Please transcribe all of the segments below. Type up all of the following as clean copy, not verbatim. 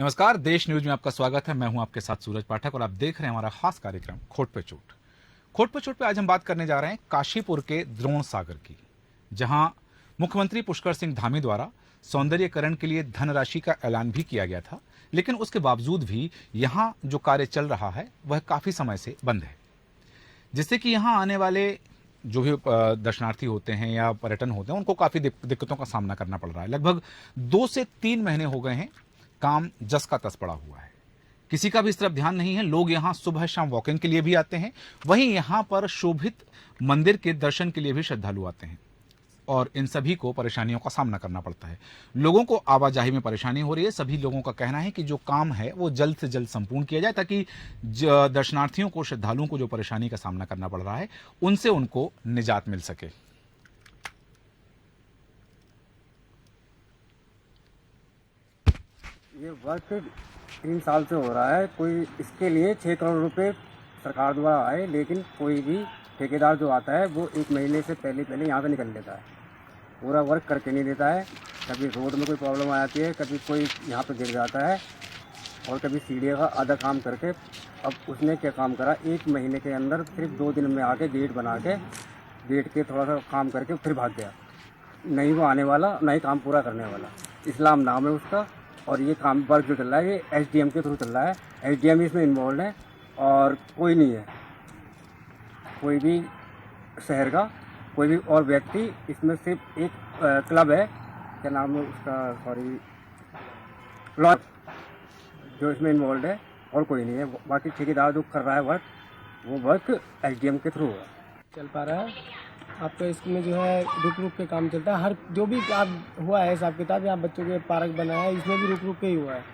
नमस्कार, देश न्यूज में आपका स्वागत है। मैं हूं आपके साथ सूरज पाठक और आप देख रहे हैं हमारा खास कार्यक्रम खोट पे चोट। खोट पे चोट पे आज हम बात करने जा रहे हैं काशीपुर के द्रोण सागर की, जहां मुख्यमंत्री पुष्कर सिंह धामी द्वारा सौंदर्यीकरण के लिए धनराशि का ऐलान भी किया गया था, लेकिन उसके बावजूद भी यहां जो कार्य चल रहा है वह काफी समय से बंद है, जिससे कि यहां आने वाले जो भी दर्शनार्थी होते हैं या पर्यटन होते हैं उनको काफी दिक्कतों का सामना करना पड़ रहा है। लगभग 2 से 3 महीने हो गए हैं, काम जस का तस पड़ा हुआ है, किसी का भी इस तरफ ध्यान नहीं है। लोग यहां सुबह शाम वॉकिंग के लिए भी आते हैं, वहीं यहां पर शोभित मंदिर के दर्शन के लिए भी श्रद्धालु आते हैं और इन सभी को परेशानियों का सामना करना पड़ता है। लोगों को आवाजाही में परेशानी हो रही है। सभी लोगों का कहना है कि जो काम है वो जल्द से जल्द संपूर्ण किया जाए, ताकि दर्शनार्थियों को, श्रद्धालुओं को जो परेशानी का सामना करना पड़ रहा है उनसे उनको निजात मिल सके। ये वर्क 3 साल से हो रहा है। कोई इसके लिए 6 करोड़ रुपए सरकार द्वारा आए, लेकिन कोई भी ठेकेदार जो आता है वो 1 महीने से पहले यहाँ से निकल लेता है, पूरा वर्क करके नहीं देता है। कभी रोड में कोई प्रॉब्लम आ जाती है, कभी कोई यहाँ पे गिर जाता है और कभी सीढ़ियों का आधा काम करके, अब उसने क्या काम करा, 1 महीने के अंदर सिर्फ 2 दिन में आके गेट बना के, गेट के थोड़ा सा काम करके फिर भाग गया। नहीं वो आने वाला, नहीं काम पूरा करने वाला। इस्लाम नाम है उसका। और ये काम वर्क जो चल रहा है ये एसडीएम के थ्रू चल रहा है। एसडीएम इसमें इन्वॉल्व है और कोई नहीं है, कोई भी शहर का कोई भी और व्यक्ति। इसमें सिर्फ एक क्लब है, क्या नाम है उसका, सॉरी, क्लब, जो इसमें इन्वॉल्व है, और कोई नहीं है। बाकी ठेकेदार जो कर रहा है वर्क, वो वर्क एसडीएम के थ्रू है। चल पा रहा है। आपका इसमें जो है रुक रुक के काम चलता है। हर जो भी काम हुआ है हिसाब किताब, यहाँ बच्चों के पार्क बना है, इसमें भी रुक रुक के ही हुआ है।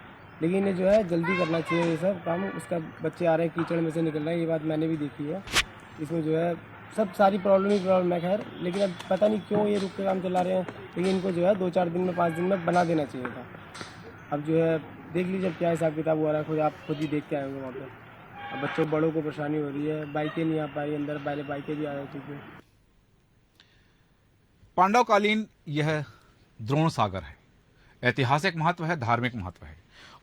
लेकिन ये जो है जल्दी करना चाहिए ये सब काम। उसका बच्चे आ रहे हैं, कीचड़ में से निकल रहे हैं, ये बात मैंने भी देखी है। इसमें जो है सब सारी प्रॉब्लम है खैर, लेकिन अब पता नहीं क्यों ये रुक के काम चला रहे हैं। लेकिन इनको जो है 2-4 दिन में, 5 दिन में बना देना चाहिए था। अब जो है देख लीजिए क्या हिसाब किताब हुआ रहा है, आप खुद ही देख के आएंगे वहाँ पर। अब बच्चों बड़ों को परेशानी हो रही है, बाइकें नहीं आ पाई अंदर, पहले बाइकें भी आ चुकी हैं। पांडवकालीन यह द्रोण सागर है, ऐतिहासिक महत्व है, धार्मिक महत्व है,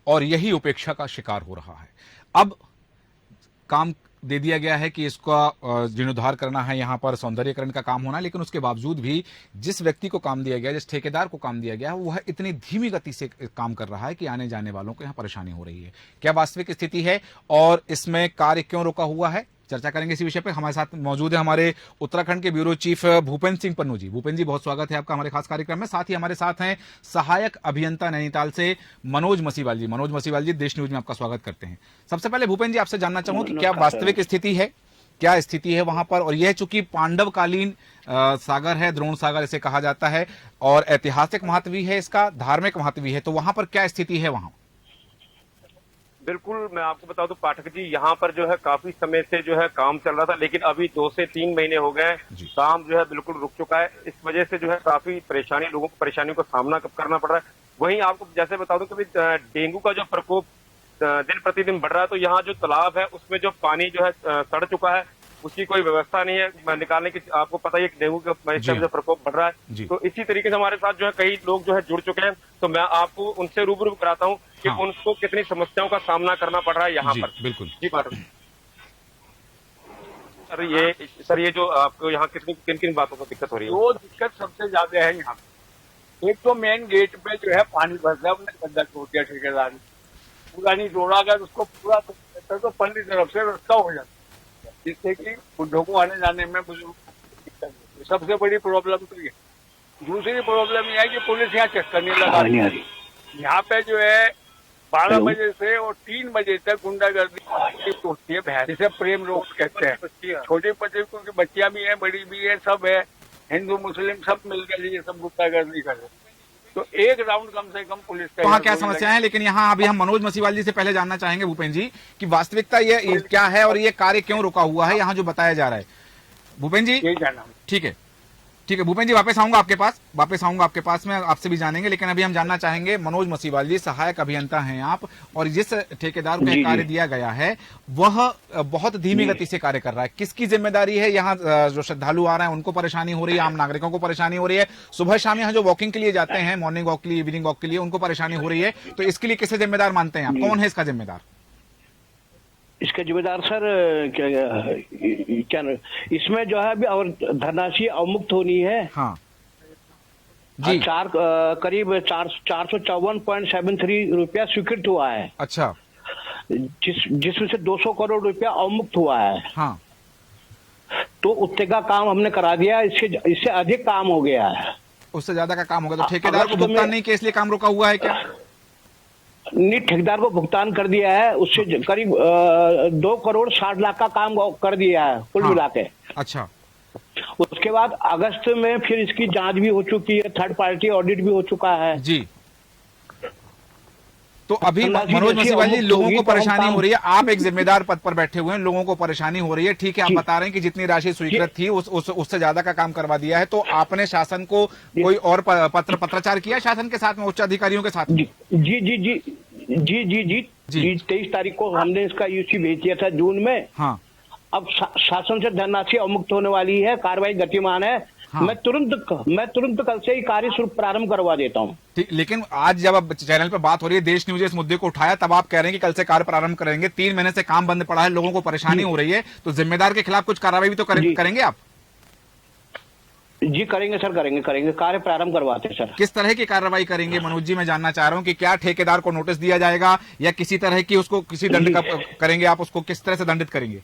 और यही उपेक्षा का शिकार हो रहा है। अब काम दे दिया गया है कि इसका जीर्णोद्धार करना है, यहां पर सौंदर्यीकरण का काम होना, लेकिन उसके बावजूद भी जिस व्यक्ति को काम दिया गया, जिस ठेकेदार को काम दिया गया है, वह इतनी धीमी गति से काम कर रहा है कि आने जाने वालों को यहां परेशानी हो रही है। क्या वास्तविक स्थिति है और इसमें कार्य क्यों रुका हुआ है, चर्चा करेंगे इसी विषय पे। हमारे साथ मौजूद है हमारे उत्तराखंड के ब्यूरो चीफ भूपेंद्र सिंह पन्नू जी। भूपेंद्र जी, बहुत स्वागत है आपका हमारे खास कार्यक्रम में। साथ ही हमारे साथ हैं सहायक अभियंता नैनीताल से मनोज मसीवाल जी। मनोज मसीवाल जी, देश न्यूज में आपका स्वागत करते हैं। सबसे पहले भूपेंद्र जी, आपसे जानना चाहूंगा कि क्या वास्तविक स्थिति है, क्या स्थिति है वहां पर, और यह चूंकि पांडवकालीन सागर है, द्रोण सागर इसे कहा जाता है, और ऐतिहासिक महत्व भी है इसका, धार्मिक महत्व भी है, तो वहां पर क्या स्थिति है वहां? बिल्कुल, मैं आपको बता दूं पाठक जी, यहाँ पर जो है काफी समय से जो है काम चल रहा था, लेकिन अभी 2 से 3 महीने हो गए, काम जो है बिल्कुल रुक चुका है। इस वजह से जो है काफी परेशानी, लोगों को परेशानियों का सामना करना पड़ रहा है। वहीं आपको जैसे बता दूं कि डेंगू का जो प्रकोप दिन प्रतिदिन बढ़ रहा है, तो यहाँ जो तालाब है उसमें जो पानी जो है सड़ चुका है, उसकी कोई व्यवस्था नहीं है निकालने की। आपको पता ही है डेंगू का जो प्रकोप बढ़ रहा है, तो इसी तरीके से हमारे साथ जो है कई लोग जो है जुड़ चुके हैं। तो मैं आपको उनसे रूबरू कराता हूँ कि उनको कितनी समस्याओं का सामना करना पड़ रहा है यहाँ पर। बिल्कुल जी पाठक सर, ये जो आपको यहाँ किन किन बातों पर दिक्कत हो रही है? वो दिक्कत सबसे ज्यादा है यहाँ पे। एक तो मेन गेट पे जो है पानी भर गया, उन्होंने गड्ढा छोड़ दिया ठेकेदार ने, पूरा नहीं जोड़ा गया, उसको पूरा तो पल्ली तरफ से रास्ता हो जाता, जिससे कि बुढ़ों को आने जाने में बुजुर्ग दिक्कत होती है। सबसे बड़ी प्रॉब्लम तो ये। दूसरी प्रॉब्लम यह है कि पुलिस यहाँ चेक करने लगा रही है। यहाँ पे जो है 12 बजे से और 3 बजे तक गुंडागर्दी होती है, जिसे प्रेम रोड कहते हैं। छोटे बच्चे, क्योंकि बच्चियां भी है, बड़ी भी है, सब है, हिंदू मुस्लिम सब मिलकर ये सब गुंडागर्दी कर रहे हैं। तो एक राउंड कम से कम पुलिस का। वहाँ क्या समस्या है, लेकिन यहाँ अभी हम मनोज मसीवाल जी से पहले जानना चाहेंगे भूपेंद्र जी कि वास्तविकता ये क्या है और ये कार्य क्यों रुका हुआ है यहाँ जो बताया जा रहा है। भूपेंद्र जी, यही जानना। ठीक है, ठीक है भूपेन जी, वापस आऊंगा आपके पास में आपसे भी जानेंगे, लेकिन अभी हम जानना चाहेंगे मनोज मसीवाल जी, सहायक अभियंता हैं आप, और जिस ठेकेदार को कार्य दिया गया है वह बहुत धीमी गति से कार्य कर रहा है। किसकी जिम्मेदारी है? यहाँ जो श्रद्धालु आ रहे हैं उनको परेशानी हो रही है, आम नागरिकों को परेशानी हो रही है, सुबह शाम यहाँ जो वॉकिंग के लिए जाते हैं, मॉर्निंग वॉक के लिए, इवनिंग वॉक के लिए, उनको परेशानी हो रही है, तो इसके लिए किसे जिम्मेदार मानते हैं आप? कौन है इसका जिम्मेदार? इसके जिम्मेदार सर क्या इसमें जो है अभी और धनराशि अवमुक्त होनी है। हाँ जी, करीब 454.73 रुपया स्वीकृत हुआ है। अच्छा, जिसमें से 200 करोड़ रुपया अवमुक्त हुआ है। हाँ, तो उतने का काम हमने करा दिया, इससे अधिक काम हो गया है। उससे ज्यादा का काम होगा तो ठेकेदार को भुगतान नहीं किया इसलिए काम रुका हुआ है क्या? नहीं, ठेकेदार को भुगतान कर दिया है, उससे करीब 2 करोड़ 60 लाख का काम कर दिया है कुल मिला के। अच्छा, उसके बाद अगस्त में फिर इसकी जांच भी हो चुकी है, थर्ड पार्टी ऑडिट भी हो चुका है जी। तो अभी मनोज मसीवाल जी, लोगों को परेशानी हो रही है, आप एक जिम्मेदार पद पर बैठे हुए हैं, लोगों को परेशानी हो रही है, ठीक है, आप बता रहे हैं कि जितनी राशि स्वीकृत थी उससे ज्यादा का काम करवा दिया है, तो आपने शासन को कोई और पत्राचार किया शासन के साथ में, उच्च अधिकारियों के साथ? जी 23 तारीख को हमने इसका यूसी भेज दिया था जून में। हाँ, अब शासन से धनराशि अवमुक्त होने वाली है, कार्रवाई गतिमान है। हाँ। मैं तुरंत कल से ही कार्य प्रारंभ करवा देता हूँ। ठीक, लेकिन आज जब अब चैनल पर बात हो रही है, देश न्यूज इस मुद्दे को उठाया, तब आप कह रहे हैं कि कल से कार्य प्रारंभ करेंगे। 3 महीने से काम बंद पड़ा है, लोगों को परेशानी हो रही है, तो जिम्मेदार के खिलाफ कुछ कार्रवाई भी तो करेंगे आप? जी करेंगे सर, करेंगे कार्य प्रारंभ करवाते हैं सर। किस तरह की कार्रवाई करेंगे मनोज जी? मैं जानना चाह रहा हूं कि क्या ठेकेदार को नोटिस दिया जाएगा या किसी तरह की उसको किसी दंड करेंगे आप? उसको किस तरह से दंडित करेंगे?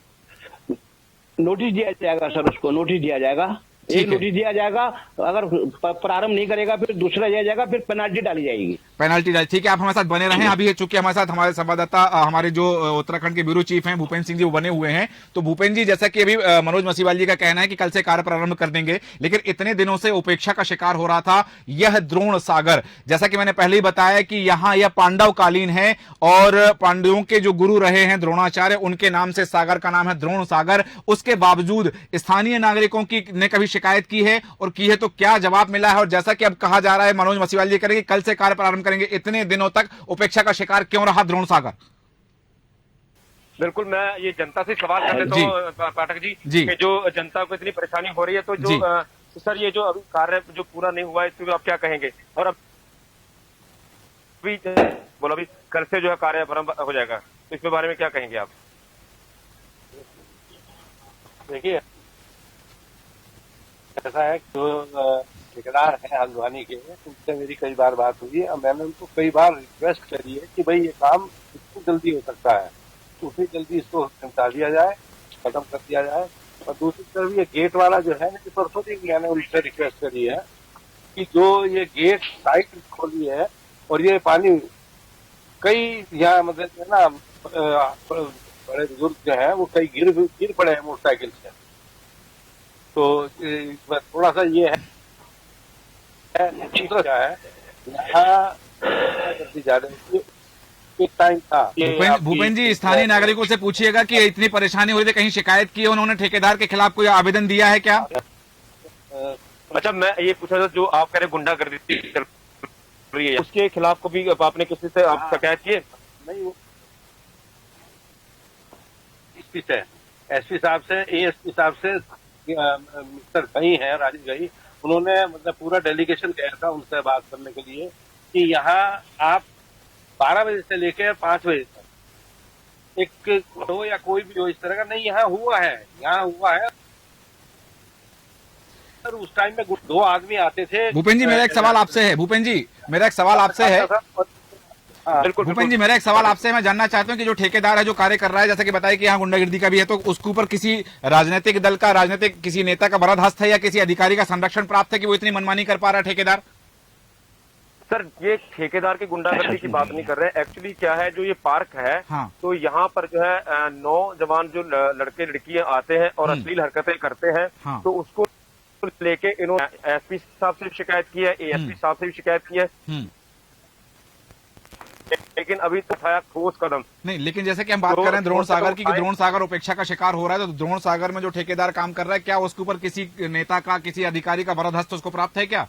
नोटिस दिया जाएगा सर, उसको नोटिस दिया जाएगा, एक नोटिस दिया जाएगा, अगर प्रारंभ नहीं करेगा फिर दूसरा दिया जाएगा, फिर पेनाल्टी डाली जाएगी। ठीक है, आप हमारे साथ बने रहें। अभी चूंकि हमारे साथ हमारे संवाददाता, हमारे जो उत्तराखंड के ब्यूरो चीफ हैं भूपेन सिंह जी, वो बने हुए हैं। तो भूपेन जी, जैसा कि अभी मनोज मसीवाल जी का कहना है कि कल से कार्य प्रारंभ कर देंगे, लेकिन इतने दिनों से उपेक्षा का शिकार हो रहा था यह द्रोण सागर, जैसा कि मैंने पहले ही बताया कि यहाँ यह पांडव कालीन है और पांडवों के जो गुरु रहे हैं द्रोणाचार्य, उनके नाम से सागर का नाम है द्रोण सागर। उसके बावजूद स्थानीय नागरिकों की ने कभी शिकायत की है, और की है तो क्या जवाब मिला है? और जैसा कि अब कहा जा रहा है, मनोज मसीवाल जी करेंगे, कल से कार्य प्रारंभ करेंगे, इतने दिनों तक उपेक्षा का शिकार क्यों रहा द्रोण सागर? बिल्कुल, मैं ये जनता से सवाल कर लेता हूँ पाठक जी कि जो जनता को इतनी परेशानी हो रही है, तो जो सर ये जो अभी कार्य जो पूरा नहीं हुआ है, इसमें आप क्या कहेंगे? और अभी बोला अभी कल से जो है कार्य प्रारंभ हो जाएगा, तो इसके बारे में क्या कहेंगे आप? देखिए, ऐसा है जो ठेकेदार है हल्द्वानी के, उनसे मेरी कई बार बात हुई है और मैंने उनको कई बार रिक्वेस्ट करी है कि भाई ये काम इतनी जल्दी हो सकता है, तो उतनी जल्दी इसको निपटा दिया जाए, खत्म कर दिया जाए। और दूसरी तरफ ये गेट वाला जो है, परसों भी मैंने उनसे रिक्वेस्ट करी है कि जो ये गेट साइड खोली है और ये पानी कई यहाँ मतलब है ना, बड़े बुजुर्ग जो है वो कई गिर पड़े हैं मोटरसाइकिल से, तो थोड़ा सा ये है क्या है यहाँ ज्यादा एक टाइम था। भूपेन जी, स्थानीय नागरिकों से पूछिएगा कि इतनी परेशानी हो रही थी, कहीं शिकायत की है उन्होंने? ठेकेदार के खिलाफ कोई आवेदन दिया है क्या? अच्छा, मैं ये पूछा था, जो आप कह रहे गुंडागर्दी चल रही है, उसके खिलाफ को भी आपने किसी से आप शिकायत की है? नहीं, एसपी साहब से, एएसपी साहब से, मिस्टर गई है राजीव गई, उन्होंने मतलब पूरा डेलीगेशन गया था उनसे बात करने के लिए कि यहाँ आप 12 बजे से लेकर 5 बजे तक एक हो या कोई भी हो इस तरह का नहीं, यहाँ हुआ है। सर उस टाइम में 2 आदमी आते थे। भूपेन जी, मेरा एक सवाल आपसे है। भूपेन जी, मेरा एक सवाल आपसे है। भूपेन जी, मेरा एक सवाल आपसे, मैं जानना चाहता हूं कि जो ठेकेदार है, जो कार्य कर रहा है, जैसा कि बताया कि यहाँ गुंडागिर्दी का भी है, तो उसके ऊपर किसी राजनीतिक दल का, राजनीतिक किसी नेता का बरद हस्त है या किसी अधिकारी का संरक्षण प्राप्त है कि वो इतनी मनमानी कर पा रहा है ठेकेदार? सर, ये ठेकेदार की गुंडागर्दी की बात नहीं कर रहे हैं। एक्चुअली क्या है, जो ये पार्क है, तो यहाँ पर जो है नौजवान जो लड़के लड़कियां आते हैं और अश्लील हरकतें करते हैं, तो उसको लेके इन्होंने एसपी साहब से शिकायत की है, एएसपी साहब से भी शिकायत की है। लेकिन अभी तो उठाया ठोस कदम नहीं, लेकिन जैसे कि हम बात कर रहे हैं द्रोण सागर की, कि द्रोण सागर उपेक्षा का शिकार हो रहा है, तो द्रोण सागर में जो ठेकेदार काम कर रहा है, क्या उसके ऊपर किसी नेता का, किसी अधिकारी का वरद हस्त उसको प्राप्त है क्या,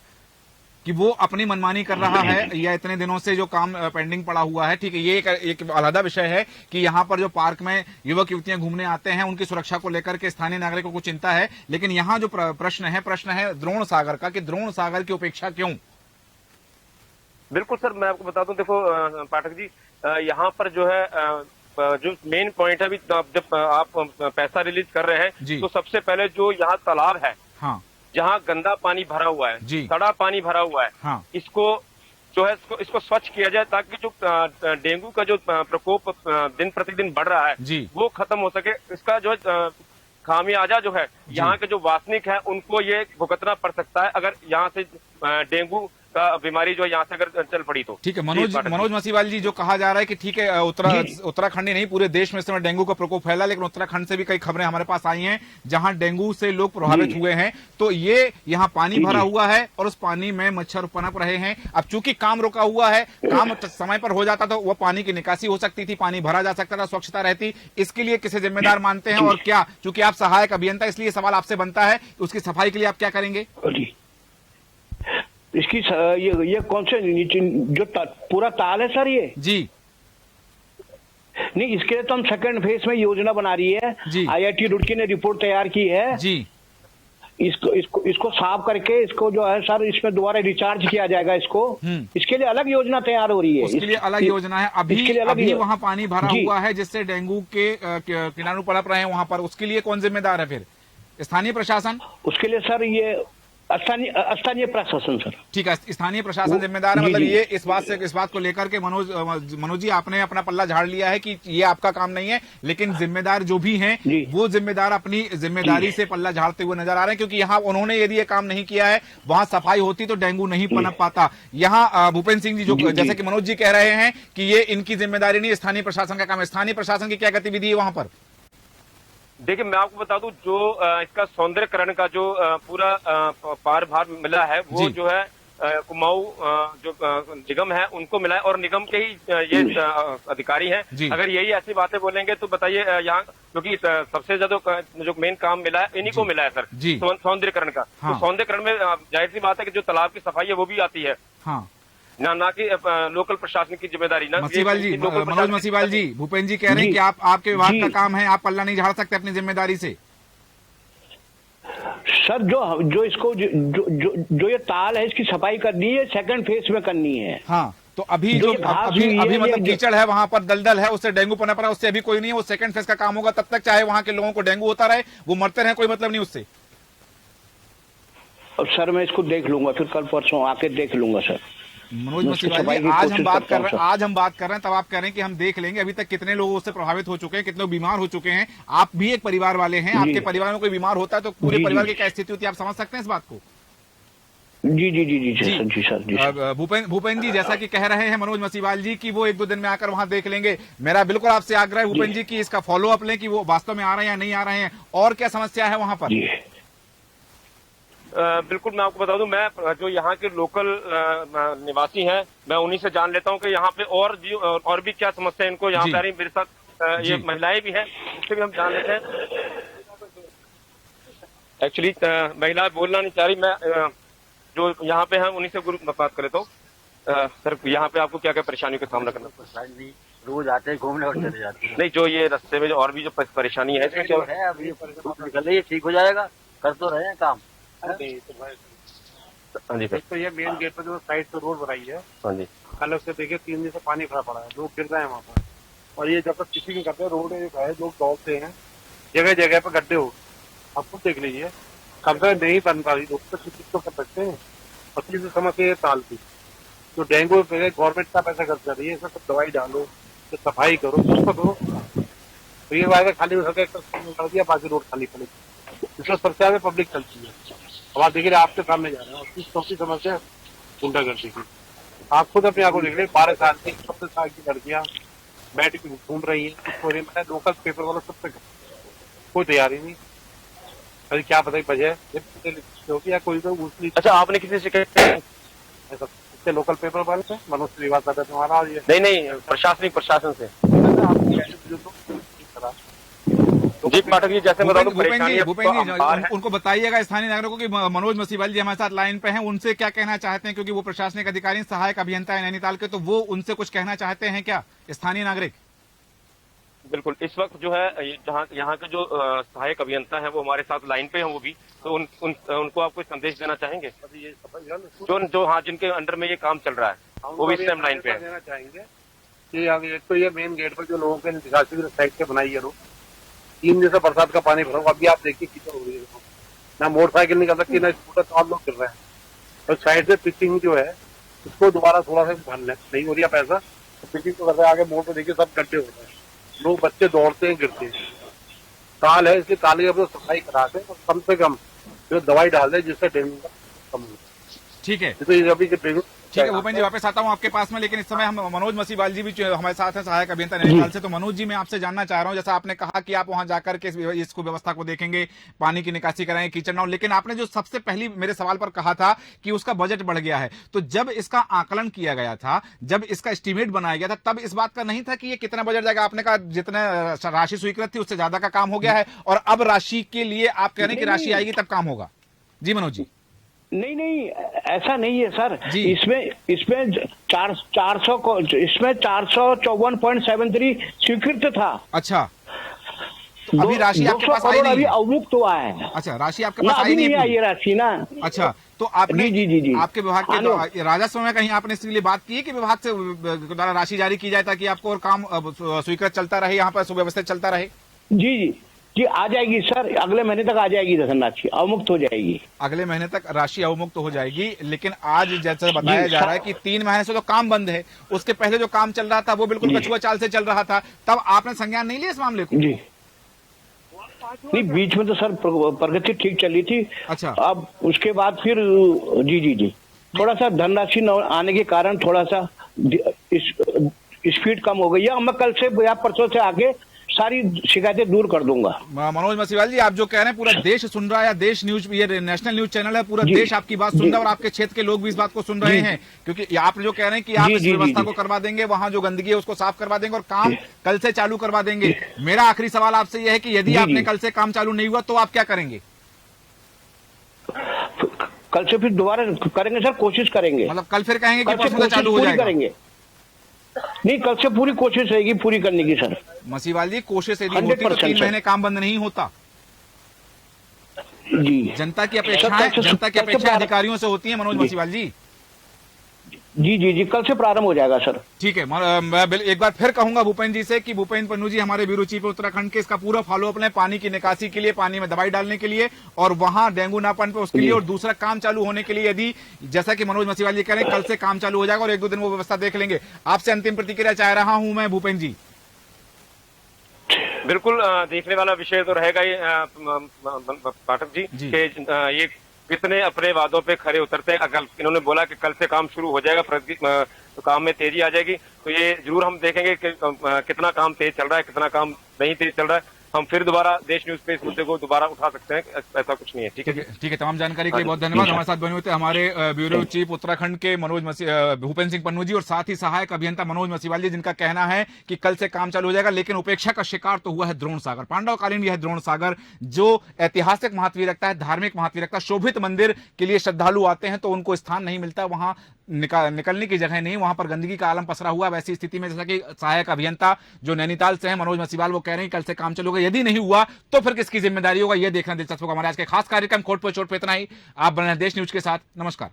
कि वो अपनी मनमानी कर रहा है, या इतने दिनों से जो काम पेंडिंग पड़ा हुआ है? ठीक है, ये एक अलग विषय है कि यहाँ पर जो पार्क में युवक युवतियां घूमने आते हैं, उनकी सुरक्षा को लेकर के स्थानीय नागरिकों को चिंता है, लेकिन यहाँ जो प्रश्न है द्रोण सागर का, कि द्रोण सागर की उपेक्षा क्यों? बिल्कुल सर, मैं आपको बता दूं, देखो पाठक जी, यहाँ पर जो है जो मेन पॉइंट है, अभी जब आप पैसा रिलीज कर रहे हैं तो सबसे पहले जो यहाँ तालाब है, हाँ, जहाँ गंदा पानी भरा हुआ है, सड़ा पानी भरा हुआ है, हाँ, इसको जो है इसको स्वच्छ किया जाए, ताकि जो डेंगू का जो प्रकोप दिन प्रतिदिन बढ़ रहा है वो खत्म हो सके। इसका जो खामियाजा जो है यहाँ के जो वासनिक है उनको ये भुगतना पड़ सकता है, अगर यहाँ से डेंगू का बीमारी जो यहाँ से अगर चल पड़ी तो। ठीक है, मनोज मसीवाल जी, जो कहा जा रहा है कि ठीक है उत्तराखंड ही नहीं, पूरे देश में इस समय डेंगू का प्रकोप फैला, लेकिन उत्तराखंड से भी कई खबरें हमारे पास आई हैं जहां डेंगू से लोग प्रभावित हुए हैं, तो ये यहाँ पानी भरा हुआ है और उस पानी में मच्छर पनप रहे हैं। अब चूंकि काम रुका हुआ है, काम समय पर हो जाता तो वह पानी की निकासी हो सकती थी, पानी भरा जा सकता था, स्वच्छता रहती, इसके लिए किसे जिम्मेदार मानते हैं? और क्या, चूंकि आप सहायक अभियंता, इसलिए सवाल आपसे बनता है, उसकी सफाई के लिए आप क्या करेंगे? इसकी ये कौन से जो पूरा ताल है सर, ये जी नहीं, इसके लिए तो हम सेकंड फेज में योजना बना रही है। IIT रुड़की ने रिपोर्ट तैयार की है जी। इसको साफ करके इसको जो है सर, इसमें दोबारा रिचार्ज किया जाएगा इसको। इसके लिए अलग योजना तैयार हो रही है, उसके लिए अलग योजना है। अभी वहाँ पानी भरा हुआ है जिससे डेंगू के कीटाणु पनप रहे हैं वहां पर, उसके लिए कौन जिम्मेदार है फिर? स्थानीय प्रशासन? उसके लिए सर ये स्थानीय प्रशासन सर। ठीक है, स्थानीय प्रशासन जिम्मेदार है। मतलब ये इस बात को लेकर के मनोज जी, आपने अपना पल्ला झाड़ लिया है कि ये आपका काम नहीं है, लेकिन जिम्मेदार जो भी हैं वो जिम्मेदार अपनी जिम्मेदारी से पल्ला झाड़ते हुए नजर आ रहे हैं, क्योंकि यहाँ उन्होंने यदि ये काम नहीं किया है, वहां सफाई होती तो डेंगू नहीं पनप पाता। यहाँ भूपेंद्र सिंह जी, जो जैसे कि मनोज जी कह रहे हैं कि ये इनकी जिम्मेदारी नहीं, स्थानीय प्रशासन का काम है। स्थानीय प्रशासन की क्या गतिविधि है वहां पर? देखिए, मैं आपको बता दूं, जो इसका सौंदर्यकरण का जो पूरा पार भार मिला है, वो जो है कुमाऊं जो निगम है उनको मिला है, और निगम के ही ये अधिकारी हैं। अगर यही ऐसी बातें बोलेंगे तो बताइए, यहाँ क्योंकि सबसे ज्यादा जो मेन काम मिला है इन्हीं को मिला है सर, सौंदर्यकरण का। तो सौंदर्यकरण में जाहिर सी बात है कि जो तालाब की सफाई है वो भी आती है, ना कि लोकल प्रशासन की जिम्मेदारी। मसीवाल जी, मनोज मसीवाल जी, भूपेंद्र जी कह रहे हैं कि आपके विभाग का काम है, आप पल्ला नहीं झाड़ सकते अपनी जिम्मेदारी से। सर जो इसको जो ये ताल है इसकी सफाई करनी है, सेकंड फेज में करनी है। हाँ, तो अभी मतलब कीचड़ है वहां पर, दलदल है, उससे डेंगू पनप रहा है, उससे अभी कोई नहीं है, वो सेकंड फेज का काम होगा। तब तक चाहे वहां के लोगों को डेंगू होता रहे, वो मरते रहे, कोई मतलब नहीं उससे। अब सर मैं इसको देख लूंगा, फिर कल परसों आके देख लूंगा सर। मनोज मसीवाल जी, आज हम बात कर रहे हैं तब आप कह रहे हैं कि हम देख लेंगे। अभी तक कितने लोग उससे प्रभावित हो चुके हैं, कितने बीमार हो चुके हैं? आप भी एक परिवार वाले हैं, आपके परिवार में कोई बीमार होता है तो पूरे परिवार की क्या स्थिति होती है, आप समझ सकते हैं इस बात को? जी सर। भूपेंद्र जी, जैसा कि कह रहे हैं मनोज मसीवाल जी कि वो 1-2 दिन में आकर वहां देख लेंगे, मेरा बिल्कुल आपसे आग्रह है भूपेंद्र जी की इसका फॉलो अप लें कि वो वास्तव में आ रहे हैं या नहीं आ रहे हैं, और क्या समस्या है वहां पर। बिल्कुल, मैं आपको बता दूं, मैं जो यहाँ के लोकल निवासी हैं, मैं उन्हीं से जान लेता हूँ कि यहाँ पे और भी क्या समस्या है इनको। यहाँ पे मेरे साथ ये महिलाएं भी हैं, उससे भी हम जान लेते हैं। एक्चुअली महिला बोलना नहीं चाह रही, मैं जो यहाँ पे हैं उन्हीं से बात कर लेता हूँ। सर, यहाँ पे आपको क्या क्या परेशानियों का सामना करना पड़ता है? रोज आते हैं घूमने और चले जाते हैं। नहीं, जो ये रास्ते में जो और भी जो परेशानी है इसमें क्या है? अभी निकल रही है, ठीक हो जाएगा, कर तो रहे हैं काम। हाँ जी सर। तो ये मेन गेट पर जो साइड से रोड बनाई है, हाँ जी, कल उससे देखिए 3 दिन से पानी भरा पड़ा है, लोग गिर रहे हैं वहाँ पर। और ये जब तक किसी नहीं करते, रोड एक है, लोग दौड़ते हैं, जगह जगह पर गड्ढे हो, आप खुद देख लीजिए। कब तक नहीं बन पा रही, लोग तो कुछ तो कर सकते हैं। और तीसरी समस्या ये ताल की, जो डेंगू गवर्नमेंट का पैसा खर्च कर रही है, इसमें सब दवाई डालो, तो सफाई करो, कुछ तो करो। तो ये बात खाली हो सके कर दिया, बाकी रोड खाली पड़ेगी, इसमें सबसे ज्यादा पब्लिक चलती है। अब आप देखिए, आपके सामने जा रहे हैं, चौथी समस्या गुंडागर्दी की। आप खुद अपने आंखों देख रहे, 12 साल की 17 साल की लड़कियां बैठ के घूम रही है, लोकल पेपर वाला सबसे कोई तैयारी नहीं। अरे क्या पता वजह होगी या कोई तो। अच्छा, आपने किसी से शिकायत? ये सब इससे लोकल पेपर वाले से मनोज श्रीवास्तव का तुम्हारा और ये नहीं प्रशासनिक प्रशासन से आपकी जो तो जी पाठक जी, जैसे बता दूं भूपेन जी उनको बताइएगा स्थानीय नागरिकों की मनोज मसीवाल जी हमारे साथ लाइन पे हैं, उनसे क्या कहना चाहते हैं, क्योंकि वो प्रशासनिक अधिकारी सहायक अभियंता है नैनीताल के, तो वो उनसे कुछ कहना चाहते हैं क्या स्थानीय नागरिक? बिल्कुल, इस वक्त जो है जहाँ यहाँ के जो सहायक अभियंता हैं वो हमारे साथ लाइन पे हैं, वो भी तो उनको आप कोई संदेश देना चाहेंगे जो हाँ जिनके अंडर में ये काम चल रहा है वो भी इस टाइम लाइन पे है? देना चाहेंगे कि एक तो ये मेन गेट पर जो लोगों के निकासी साइड से बनाई है रोड, 3 दिन से बरसात का पानी भरा, अभी आप देखिए कीचड़ हो रही है, ना मोटरसाइकिल निकल सकती ना स्कूटर, 4 लोग गिर रहे हैं। और साइड से पिचिंग जो है उसको दोबारा थोड़ा सा भर ले, नहीं हो रही है पैसा तो पिचिंग तो कर रहे हैं। आगे मोड़ पर देखिए सब गड्ढे हो रहे हैं, लोग बच्चे दौड़ते हैं गिरते हैं। ताल है इसलिए ताल की अपनी सफाई करा के और कम से कम जो दवाई डाल दे जिससे डेंगू का कम हो। ठीक है, तो ये अभी डेंगू ठीक है भूपेन जी, वापस आता हूं आपके पास में, लेकिन इस समय हम मनोज मसीवाल जी भी हमारे साथ हैं, सहायक अभियंता नैनीताल से। तो मनोज जी, मैं आपसे जानना चाह रहा हूं, जैसा आपने कहा कि आप वहां जाकर के इसको व्यवस्था को देखेंगे, पानी की निकासी कराएंगे, कीचड़ ना हो, लेकिन आपने जो सबसे पहली मेरे सवाल पर कहा था कि उसका बजट बढ़ गया है, तो जब इसका आकलन किया गया था, जब इसका एस्टीमेट बनाया गया था, तब इस बात का नहीं था कि ये कितना बजट जाएगा? आपने कहा जितने राशि स्वीकृत थी उससे ज्यादा का काम हो गया है, और अब राशि के लिए आप कह रहे हैं कि राशि आएगी तब काम होगा। जी मनोज जी। नहीं ऐसा नहीं है सर, इसमें 454.73 स्वीकृत था। अच्छा, तो अभी राशि आपके पास आई नहीं? अभी अवमुक्त हुआ है। अच्छा, राशि आपके पास आई नहीं आई राशि ना। अच्छा, तो आपने जी आपके विभाग के राजस्व में कहीं आपने इसके लिए बात की है कि विभाग से द्वारा राशि जारी की जाए ताकि आपको और काम स्वीकृत चलता रहे, यहाँ पर सुव्यवस्थित चलता रहे? जी आ जाएगी सर, अगले महीने तक आ जाएगी धनराशि, अवमुक्त हो जाएगी। अगले महीने तक राशि अवमुक्त हो जाएगी, लेकिन आज जैसे बताया जा रहा है कि 3 महीने से तो काम बंद है, उसके पहले जो काम चल रहा था वो बिल्कुल कछुआ चाल से चल रहा था, तब आपने संज्ञान नहीं लिया इस मामले को? जी नहीं, बीच में तो सर प्रगति ठीक चली थी। अच्छा, अब उसके बाद फिर जी थोड़ा सा धनराशि न आने के कारण थोड़ा सा स्पीड कम हो गई है। मैं कल से या परसों से आगे सारी शिकायतें दूर कर दूंगा। मनोज मसीवाल जी, आप जो कह रहे हैं पूरा देश सुन रहा है, देश न्यूज, ये नेशनल न्यूज चैनल है, पूरा देश आपकी बात सुन रहा है और आपके क्षेत्र के लोग भी इस बात को सुन रहे हैं, क्योंकि आप जो कह रहे हैं कि आप इस व्यवस्था को करवा देंगे, वहां जो गंदगी है उसको साफ करवा देंगे और काम कल से चालू करवा देंगे। मेरा आखिरी सवाल आपसे यह है कि यदि आपने कल से काम चालू नहीं हुआ तो आप क्या करेंगे? कल से फिर दोबारा करेंगे सर, कोशिश करेंगे। मतलब कल फिर कहेंगे कि परसों से चालू हो जाएगा? करेंगे नहीं, कल से पूरी कोशिश रहेगी पूरी करने की सर। मसीवाल जी, कोशिश यदि होती तो 3 महीने काम बंद नहीं होता। जी, जनता की अपेक्षा अधिकारियों से होती है मनोज मसीवाल जी। जी कल से प्रारंभ हो जाएगा सर। ठीक है, मैं एक बार फिर कहूंगा भूपेन जी से कि भूपेन पन्नू जी हमारे ब्यूरो चीफ उत्तराखंड के, इसका पूरा फॉलोअप लें, पानी की निकासी के लिए, पानी में दवाई डालने के लिए, और वहां डेंगू ना पनपे उसके लिए, और दूसरा काम चालू होने के लिए यदि जैसा कि मनोज मसीवाल जी कह रहे हैं कल से काम चालू हो जाएगा और 1-2 दिन वो व्यवस्था देख लेंगे। आपसे अंतिम प्रतिक्रिया चाह रहा हूं मैं भूपेन जी। बिल्कुल, देखने वाला विषय तो रहेगा ही पाठक जी कि ये कितने अपने वादों पे खरे उतरते हैं। अगर इन्होंने बोला कि कल से काम शुरू हो जाएगा, तो काम में तेजी आ जाएगी, तो ये जरूर हम देखेंगे कि कितना काम तेज चल रहा है, कितना काम नहीं तेज चल रहा है। हम फिर दोबारा देश न्यूज पे इस मुद्दे को दोबारा उठा सकते हैं, ऐसा कुछ नहीं है। ठीक है, तमाम जानकारी के लिए बहुत धन्यवाद। हमारे साथ बने हुए थे हमारे ब्यूरो चीफ उत्तराखंड के भूपेन सिंह पन्नू जी और साथ ही सहायक अभियंता मनोज मसीवाल जी, जिनका कहना है कि कल से काम चालू हो जाएगा, लेकिन उपेक्षा का शिकार तो हुआ है द्रोण सागर। पांडवकालीन यह द्रोण सागर जो ऐतिहासिक महत्व रखता है, धार्मिक महत्व रखता है, शोभित मंदिर के लिए श्रद्धालु आते हैं तो उनको स्थान नहीं मिलता, वहां निकलने की जगह नहीं, वहां पर गंदगी का आलम पसरा हुआ। वैसी स्थिति में जैसा कि सहायक अभियंता जो नैनीताल से हैं मनोज मसीवाल, वो कह रहे हैं कल से काम चलूगा, यदि नहीं हुआ तो फिर किसकी जिम्मेदारी होगा, यह देखना दिलचस्प होगा। हमारे आज के खास कार्यक्रम कोट पे चोट पे इतना ही। आप बने देश न्यूज के साथ। नमस्कार।